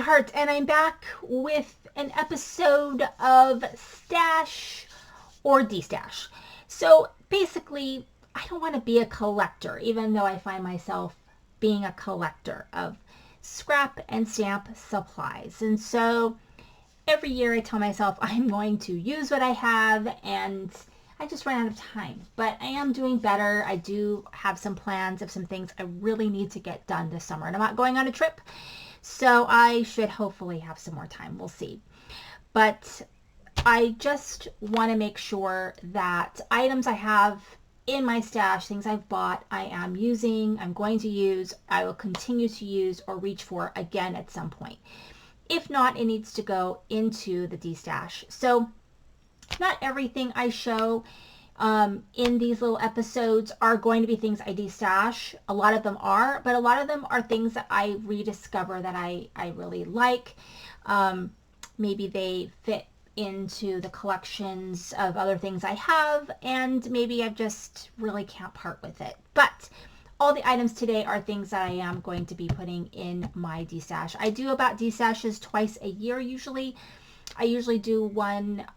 sweethearts, and I'm back with an episode of Stash or Destash. So basically, I don't want to be a collector, even though I find myself being a collector of scrap and stamp supplies. And so every year I tell myself I'm going to use what I have, and I just run out of time. But I am doing better. I do have some plans of some things I really need to get done this summer. And I'm not going on a trip, so I should hopefully have some more time. We'll see. But I just want to make sure that items I have in my stash, things I've bought, I am using, I'm going to use, I will continue to use or reach for again at some point. If not, it needs to go into the D-stash. So not everything I show in these little episodes are going to be things I de-stash. A lot of them are, but a lot of them are things that I rediscover that I really like. Maybe they fit into the collections of other things I have, and maybe I just really can't part with it. But all the items today are things that I am going to be putting in my D-stash. I do about D-stashes twice a year usually. I usually do one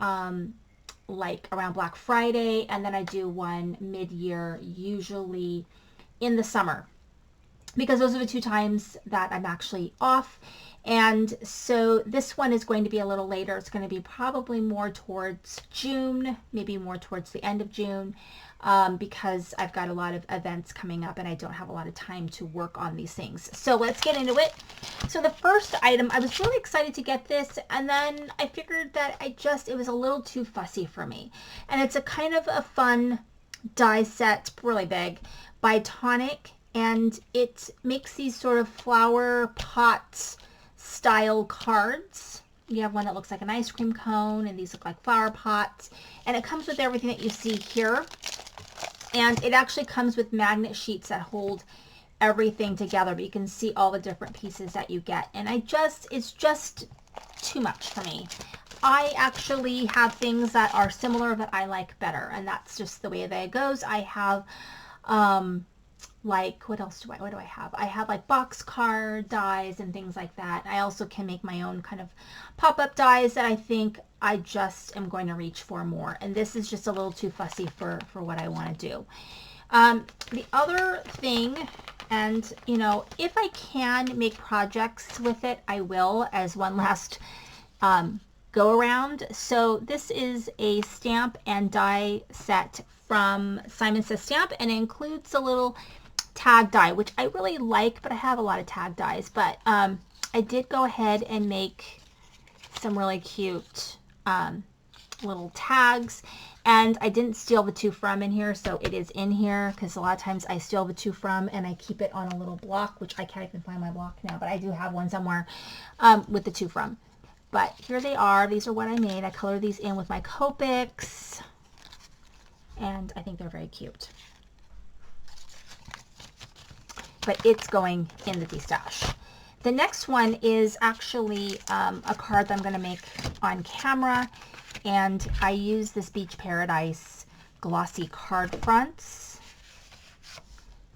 like around Black Friday, and then I do one mid-year, usually in the summer, because those are the two times that I'm actually off. And so this one is going to be a little later. It's going to be probably more towards June, maybe more towards the end of June, because I've got a lot of events coming up and I don't have a lot of time to work on these things. So let's get into it. So the first item, I was really excited to get this, and then I figured that it was a little too fussy for me. And it's a kind of a fun die set, really big, by Tonic, and it makes these sort of flower pot style cards. You have one that looks like an ice cream cone, and these look like flower pots, and it comes with everything that you see here. And it actually comes with magnet sheets that hold everything together, but you can see all the different pieces that you get. And it's just too much for me. I actually have things that are similar that I like better, and that's just the way that it goes. I have like, what do I have? I have like box card dies and things like that. I also can make my own kind of pop-up dies that I think I just am going to reach for more. And this is just a little too fussy for what I want to do. The other thing, and you know, if I can make projects with it, I will, as one last go around. So this is a stamp and die set from Simon Says Stamp, and it includes a little tag die, which I really like, but I have a lot of tag dies. But I did go ahead and make some really cute little tags, and I didn't steal the to from in here, so it is in here, because a lot of times I steal the to from and I keep it on a little block, which I can't even find my block now, but I do have one somewhere with the to from. But here they are. These are what I made. I colored these in with my Copics, and I think they're very cute. But it's going in the D-stash. The next one is actually a card that I'm going to make on camera, and I use this Beach Paradise glossy card fronts,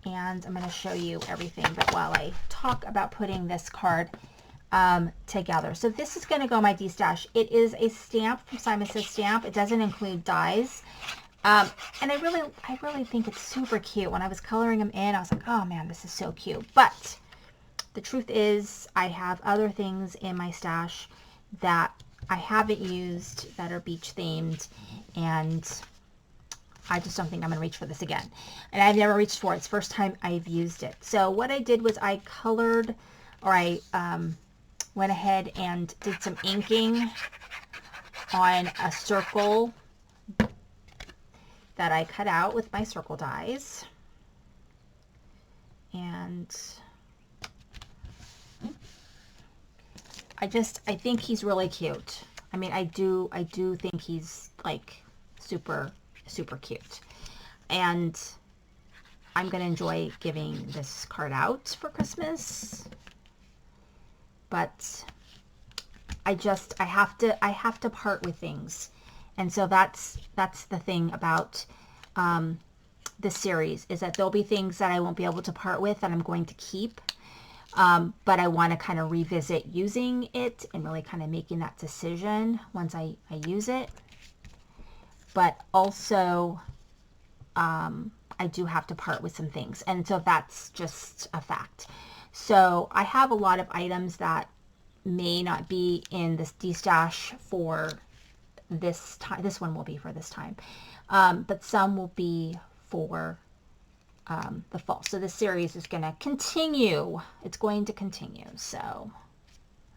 and I'm going to show you everything, but while I talk about putting this card together. So this is going to go in my D-stash. It is a stamp from Simon Says Stamp. It doesn't include dies. And I really think it's super cute. When I was coloring them in, I was like, oh man, this is so cute. But the truth is, I have other things in my stash that I haven't used that are beach themed, and I just don't think I'm going to reach for this again. And I've never reached for it. It's the first time I've used it. So what I did was I colored, or I went ahead and did some inking on a circle that I cut out with my circle dies. And I think he's really cute. I mean, I do think he's like super cute. And I'm going to enjoy giving this card out for Christmas. But I have to part with things. And so that's the thing about this series, is that there'll be things that I won't be able to part with that I'm going to keep. But I want to kind of revisit using it and really kind of making that decision once I use it. But also, I do have to part with some things. And so that's just a fact. So I have a lot of items that may not be in this Destash for this time. This one will be for this time. But some will be for the fall. So this series is going to continue. It's going to continue. So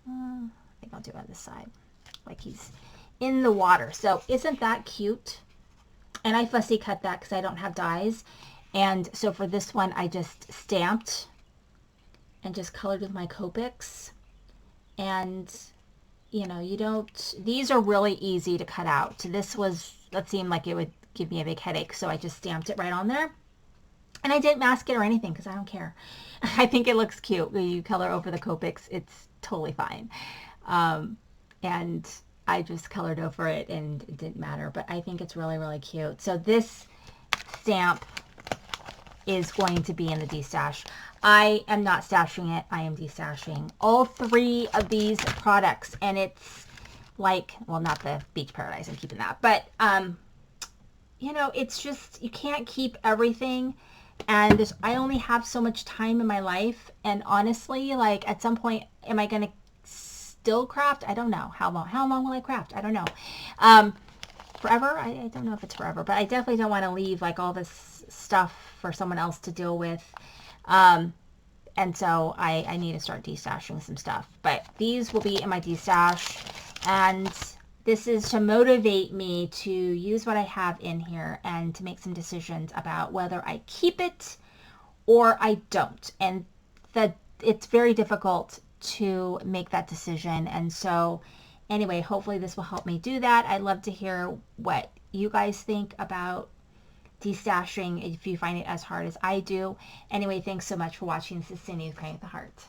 I think I'll do it on this side. Like he's in the water. So isn't that cute? And I fussy cut that because I don't have dies. And so for this one, I just stamped and just colored with my Copics. And, you know, you don't, these are really easy to cut out. That seemed like it would give me a big headache. So I just stamped it right on there. And I didn't mask it or anything because I don't care. I think it looks cute. When you color over the Copics, it's totally fine. And I just colored over it and it didn't matter. But I think it's really, really cute. So this stamp is going to be in the Destash. I am not stashing it. I am destashing all 3 of these products. And it's like, well, not the Beach Paradise. I'm keeping that. But, you know, it's just, you can't keep everything. And I only have so much time in my life. And honestly, like at some point, am I going to still craft? I don't know. How long will I craft? I don't know. Forever? I don't know if it's forever, but I definitely don't want to leave like all this stuff for someone else to deal with. And so I need to start destashing some stuff. But these will be in my destash. And this is to motivate me to use what I have in here and to make some decisions about whether I keep it or I don't. And it's very difficult to make that decision. And so anyway, hopefully this will help me do that. I'd love to hear what you guys think about destashing if you find it as hard as I do. Anyway, thanks so much for watching. This is Cindy with Praying with the Heart.